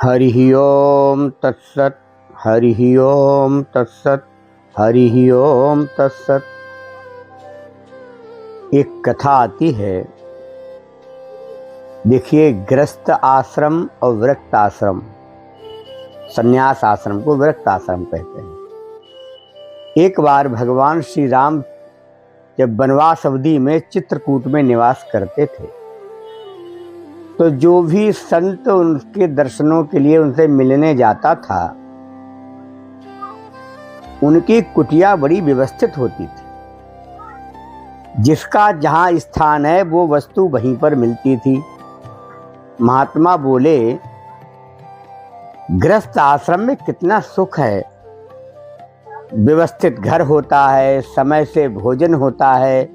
हरिः ओम तत्सत। हरिः ओम तत्सत। हरिः ओम तत्सत। एक कथा आती है। देखिए, गृहस्थ आश्रम और वृत्त आश्रम, संन्यास आश्रम को वृत्त आश्रम कहते हैं। एक बार भगवान श्री राम जब वनवास अवधि में चित्रकूट में निवास करते थे, तो जो भी संत उनके दर्शनों के लिए उनसे मिलने जाता था, उनकी कुटिया बड़ी व्यवस्थित होती थी। जिसका जहाँ स्थान है वो वस्तु वहीं पर मिलती थी। महात्मा बोले, गृहस्थ आश्रम में कितना सुख है। व्यवस्थित घर होता है, समय से भोजन होता है,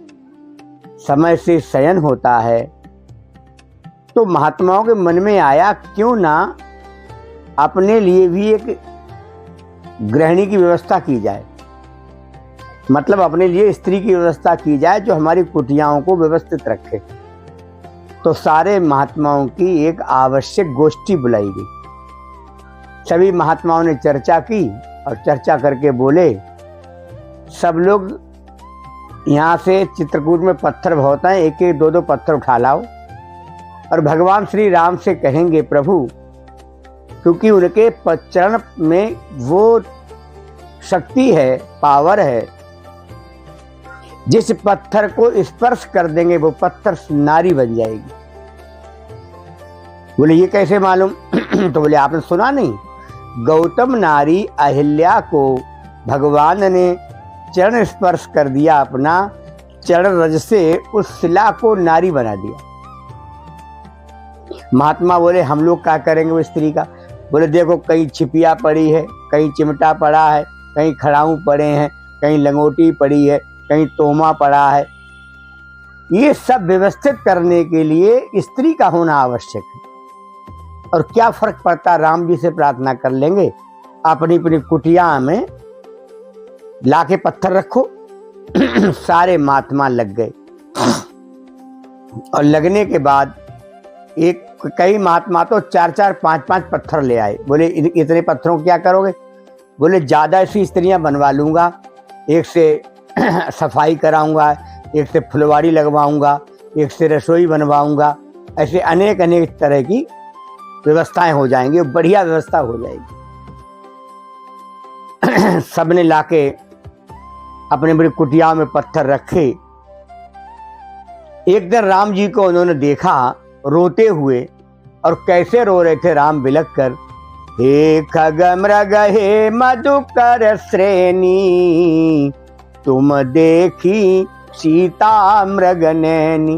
समय से शयन होता है। तो महात्माओं के मन में आया, क्यों ना अपने लिए भी एक गृहिणी की व्यवस्था की जाए, मतलब अपने लिए स्त्री की व्यवस्था की जाए जो हमारी कुटियाओं को व्यवस्थित रखे। तो सारे महात्माओं की एक आवश्यक गोष्ठी बुलाई गई। सभी महात्माओं ने चर्चा की और चर्चा करके बोले, सब लोग यहाँ से चित्रकूट में पत्थर बहुत हैं, एक एक दो दो पत्थर उठा लाओ और भगवान श्री राम से कहेंगे, प्रभु, क्योंकि उनके चरण में वो शक्ति है, पावर है, जिस पत्थर को स्पर्श कर देंगे वो पत्थर नारी बन जाएगी। बोले, ये कैसे मालूम? तो बोले, आपने सुना नहीं? गौतम नारी अहिल्या को भगवान ने चरण स्पर्श कर दिया, अपना चरण रज से उस शिला को नारी बना दिया। महात्मा बोले, हम लोग क्या करेंगे वो स्त्री का? बोले, देखो, कहीं छिपिया पड़ी है, कहीं चिमटा पड़ा है, कहीं खड़ाऊ पड़े हैं, कहीं लंगोटी पड़ी है, कहीं तोमा पड़ा है। ये सब व्यवस्थित करने के लिए स्त्री का होना आवश्यक है। और क्या फर्क पड़ता, राम जी से प्रार्थना कर लेंगे, अपनी अपनी कुटिया में लाके पत्थर रखो। सारे महात्मा लग गए और लगने के बाद कई महात्मा तो 4-4, 5-5 पत्थर ले आए। बोले, इतने पत्थरों को क्या करोगे? बोले, ज़्यादा ऐसी स्त्रियां बनवा लूँगा, एक से सफाई कराऊंगा, एक से फुलवाड़ी लगवाऊंगा, एक से रसोई बनवाऊंगा। ऐसे अनेक अनेक तरह की व्यवस्थाएं हो जाएंगी, बढ़िया व्यवस्था हो जाएगी। सबने लाके अपने बड़ी कुटिया में पत्थर रखे। एक दिन राम जी को उन्होंने देखा रोते हुए, और कैसे रो रहे थे राम बिलख कर, हे खगमृग हे मधुकर श्रेणी, तुम देखी सीता मृग नैनी।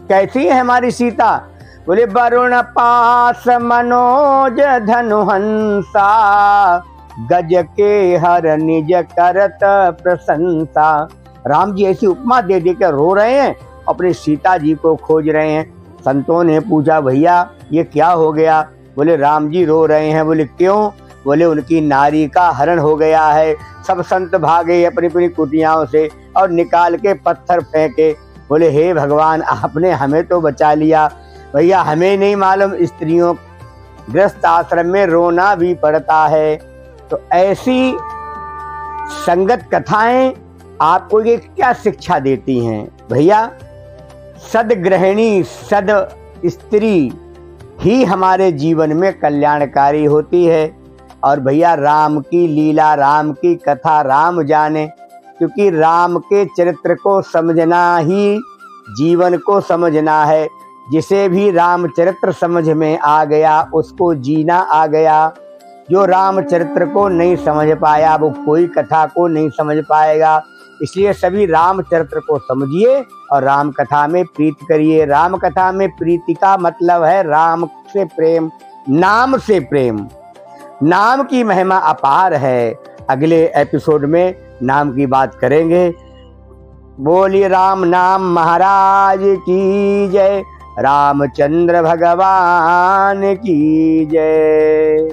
कैसी है हमारी सीता? बोले, वरुण पास मनोज धनुहंसा, गज के हर निज करत प्रशंसा। राम जी ऐसी उपमा दे देकर रो रहे हैं, अपनी सीता जी को खोज रहे हैं। संतों ने पूछा, भैया ये क्या हो गया? बोले, राम जी रो रहे हैं। बोले, क्यों? बोले, उनकी नारी का हरण हो गया है। सब संत भागे अपनी अपनी कुटियाओं से और निकाल के पत्थर फेंके। बोले, हे भगवान, आपने हमें तो बचा लिया। भैया, हमें नहीं मालूम, स्त्रियों गृहस्थ आश्रम में रोना भी पड़ता है। तो ऐसी संगत कथाएं आपको ये क्या शिक्षा देती हैं? भैया, सदगृहिणी, सद स्त्री ही हमारे जीवन में कल्याणकारी होती है। और भैया, राम की लीला, राम की कथा राम जाने, क्योंकि राम के चरित्र को समझना ही जीवन को समझना है। जिसे भी राम चरित्र समझ में आ गया, उसको जीना आ गया। जो राम चरित्र को नहीं समझ पाया, वो कोई कथा को नहीं समझ पाएगा। इसलिए सभी राम चरित्र को समझिए और राम कथा में प्रीति करिए। राम कथा में प्रीति का मतलब है राम से प्रेम, नाम से प्रेम। नाम की महिमा अपार है। अगले एपिसोड में नाम की बात करेंगे। बोलिए राम नाम महाराज की जय, रामचंद्र भगवान की जय।